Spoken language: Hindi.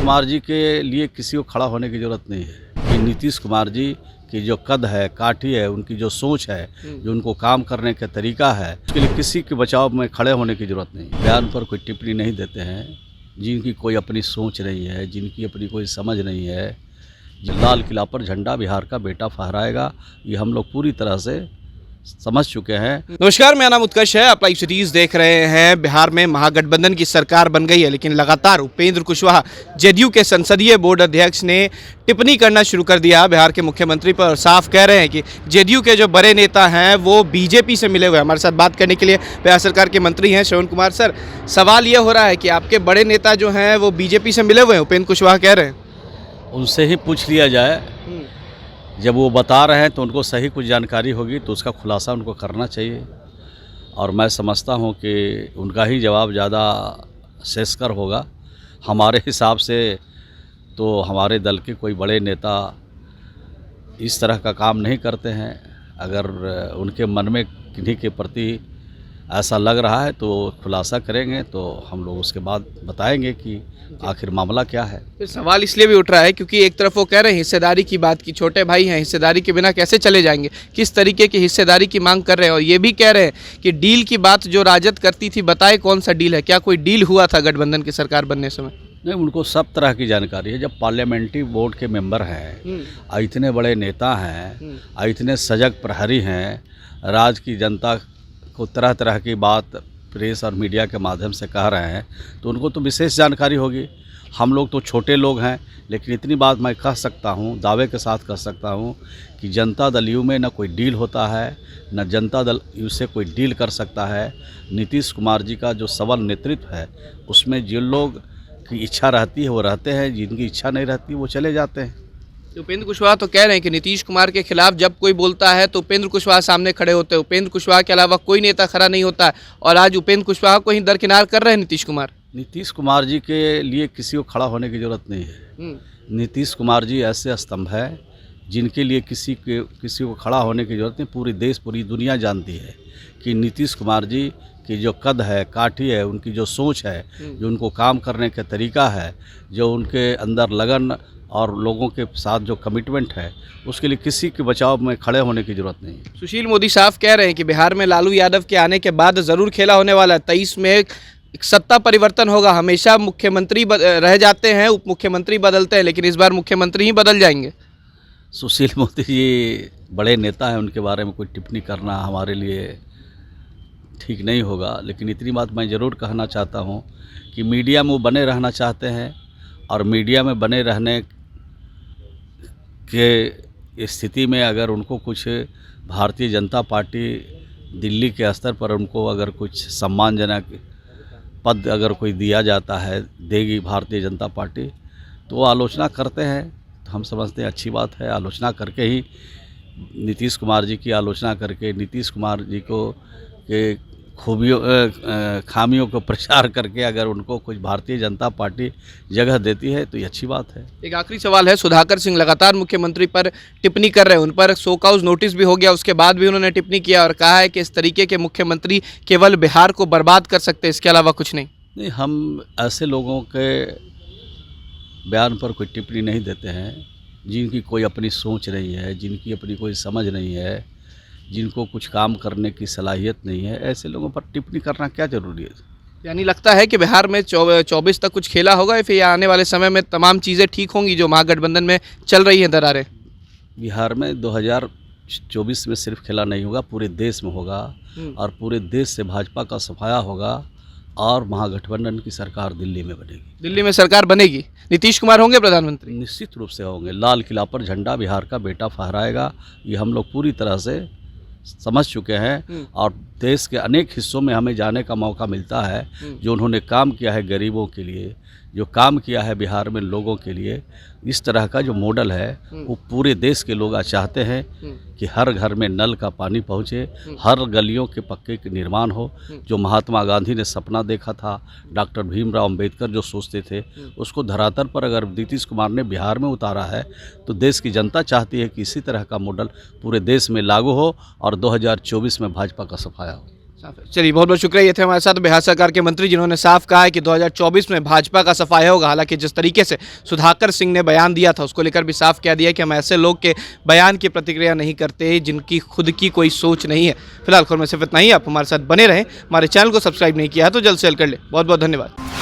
कुमार जी के लिए किसी को खड़ा होने की ज़रूरत नहीं है कि नीतीश कुमार जी की जो कद है, काठी है, उनकी जो सोच है, जो उनको काम करने का तरीका है, उसके लिए किसी के बचाव में खड़े होने की ज़रूरत नहीं। बयान पर कोई टिप्पणी नहीं देते हैं, जिनकी कोई अपनी सोच नहीं है, जिनकी अपनी कोई समझ नहीं है। लाल किला पर झंडा बिहार का बेटा फहराएगा, ये हम लोग पूरी तरह से समझ चुके हैं। नमस्कार, मेरा नाम उत्कर्ष है। आप लाइव सीरीज देख रहे हैं। बिहार में महागठबंधन की सरकार बन गई है, लेकिन लगातार उपेंद्र कुशवाहा जेडीयू के संसदीय बोर्ड अध्यक्ष ने टिप्पणी करना शुरू कर दिया बिहार के मुख्यमंत्री पर और साफ कह रहे हैं कि जेडीयू के जो बड़े नेता हैं वो बीजेपी से मिले हुए हैं। हमारे साथ बात करने के लिए बिहार सरकार के मंत्री हैं श्रवण कुमार सर। सवाल ये हो रहा है कि आपके बड़े नेता जो हैं वो बीजेपी से मिले हुए हैं, उपेंद्र कुशवाहा कह रहे हैं। उनसे ही पूछ लिया जाए, जब वो बता रहे हैं तो उनको सही कुछ जानकारी होगी तो उसका खुलासा उनको करना चाहिए। और मैं समझता हूँ कि उनका ही जवाब ज़्यादा शेषकर होगा। हमारे हिसाब से तो हमारे दल के कोई बड़े नेता इस तरह का काम नहीं करते हैं। अगर उनके मन में किन्हीं के प्रति ऐसा लग रहा है तो खुलासा करेंगे, तो हम लोग उसके बाद बताएंगे कि आखिर मामला क्या है। फिर सवाल इसलिए भी उठ रहा है क्योंकि एक तरफ वो कह रहे हैं हिस्सेदारी की बात की, छोटे भाई हैं, हिस्सेदारी के बिना कैसे चले जाएंगे, किस तरीके की हिस्सेदारी की मांग कर रहे हैं। और ये भी कह रहे हैं कि डील की बात जो राजद करती थी, बताए कौन सा डील है, क्या कोई डील हुआ था गठबंधन की सरकार बनने समय? नहीं, उनको सब तरह की जानकारी है। जब पार्लियामेंट्री बोर्ड के मेंबर हैं, इतने बड़े नेता हैं, इतने सजग प्रहरी हैं, राज्य की जनता को तरह तरह की बात प्रेस और मीडिया के माध्यम से कह रहे हैं, तो उनको तो विशेष जानकारी होगी। हम लोग तो छोटे लोग हैं, लेकिन इतनी बात मैं कह सकता हूँ, दावे के साथ कह सकता हूँ कि जनता दल यू में न कोई डील होता है, न जनता दल यू से कोई डील कर सकता है। नीतीश कुमार जी का जो सबल नेतृत्व है, उसमें जिन लोग की इच्छा रहती है वो रहते हैं, जिनकी इच्छा नहीं रहती वो चले जाते हैं। उपेंद्र कुशवाहा तो कह रहे हैं कि नीतीश कुमार के खिलाफ जब कोई बोलता है तो उपेंद्र कुशवाहा सामने खड़े होते हैं, उपेंद्र कुशवाहा के अलावा कोई नेता खड़ा नहीं होता है। और आज उपेंद्र कुशवाहा को ही दरकिनार कर रहे हैं नीतीश कुमार। नीतीश कुमार जी के लिए किसी को खड़ा होने की ज़रूरत नहीं है। नीतीश कुमार जी ऐसे स्तंभ है जिनके लिए किसी को खड़ा होने की ज़रूरत नहीं। पूरी देश, पूरी दुनिया जानती है कि नीतीश कुमार जी की जो कद है, काठी है, उनकी जो सोच है, जो उनको काम करने का तरीका है, जो उनके अंदर लगन और लोगों के साथ जो कमिटमेंट है, उसके लिए किसी के बचाव में खड़े होने की ज़रूरत नहीं है। सुशील मोदी साहब कह रहे हैं कि बिहार में लालू यादव के आने के बाद ज़रूर खेला होने वाला है। 23 में एक सत्ता परिवर्तन होगा। हमेशा मुख्यमंत्री रह जाते हैं, उप मुख्यमंत्री बदलते हैं, लेकिन इस बार मुख्यमंत्री ही बदल जाएंगे। सुशील मोदी जी बड़े नेता हैं, उनके बारे में कोई टिप्पणी करना हमारे लिए ठीक नहीं होगा। लेकिन इतनी बात मैं ज़रूर कहना चाहता हूँ कि मीडिया में वो बने रहना चाहते हैं, और मीडिया में बने रहने के स्थिति में अगर उनको कुछ भारतीय जनता पार्टी दिल्ली के स्तर पर उनको अगर कुछ सम्मानजनक पद अगर कोई दिया जाता है, देगी भारतीय जनता पार्टी, तो वो आलोचना करते हैं। तो हम समझते हैं अच्छी बात है। आलोचना करके ही, नीतीश कुमार जी की आलोचना करके, नीतीश कुमार जी को के खूबियों खामियों को प्रचार करके अगर उनको कुछ भारतीय जनता पार्टी जगह देती है तो ये अच्छी बात है। एक आखिरी सवाल है, सुधाकर सिंह लगातार मुख्यमंत्री पर टिप्पणी कर रहे हैं, उन पर शो कॉज नोटिस भी हो गया, उसके बाद भी उन्होंने टिप्पणी किया और कहा है कि इस तरीके के मुख्यमंत्री केवल बिहार को बर्बाद कर सकते हैं, इसके अलावा कुछ नहीं। नहीं, हम ऐसे लोगों के बयान पर कोई टिप्पणी नहीं देते हैं, जिनकी कोई अपनी सोच नहीं है, जिनकी अपनी कोई समझ नहीं है, जिनको कुछ काम करने की सलाहियत नहीं है। ऐसे लोगों पर टिप्पणी करना क्या ज़रूरी है? यानी लगता है कि बिहार में 24 तक कुछ खेला होगा, फिर आने वाले समय में तमाम चीज़ें ठीक होंगी जो महागठबंधन में चल रही हैं दरारें? बिहार में 2024 में सिर्फ खेला नहीं होगा, पूरे देश में होगा, और पूरे देश से भाजपा का सफाया होगा, और महागठबंधन की सरकार दिल्ली में बनेगी। दिल्ली में सरकार बनेगी, नीतीश कुमार होंगे प्रधानमंत्री? निश्चित रूप से होंगे। लाल किला पर झंडा बिहार का बेटा फहराएगा, ये हम लोग पूरी तरह से समझ चुके हैं। और देश के अनेक हिस्सों में हमें जाने का मौका मिलता है। जो उन्होंने काम किया है गरीबों के लिए, जो काम किया है बिहार में लोगों के लिए, इस तरह का जो मॉडल है वो पूरे देश के लोग आज चाहते हैं कि हर घर में नल का पानी पहुँचे, हर गलियों के पक्के के निर्माण हो। जो महात्मा गांधी ने सपना देखा था, डॉक्टर भीमराव अंबेडकर जो सोचते थे, उसको धरातल पर अगर नीतीश कुमार ने बिहार में उतारा है, तो देश की जनता चाहती है कि इसी तरह का मॉडल पूरे देश में लागू हो और 2024 में भाजपा का सफाया हो। चलिए, बहुत बहुत शुक्रिया। ये थे हमारे साथ बिहार सरकार के मंत्री, जिन्होंने साफ कहा है कि 2024 में भाजपा का सफाया होगा। हालांकि जिस तरीके से सुधाकर सिंह ने बयान दिया था, उसको लेकर भी साफ कह दिया कि हम ऐसे लोग के बयान की प्रतिक्रिया नहीं करते जिनकी खुद की कोई सोच नहीं है। फिलहाल खबर में सिर्फ इतना ही। आप हमारे साथ बने रहें। हमारे चैनल को सब्सक्राइब नहीं किया है तो जल्द से जल्द कर ले। बहुत बहुत धन्यवाद।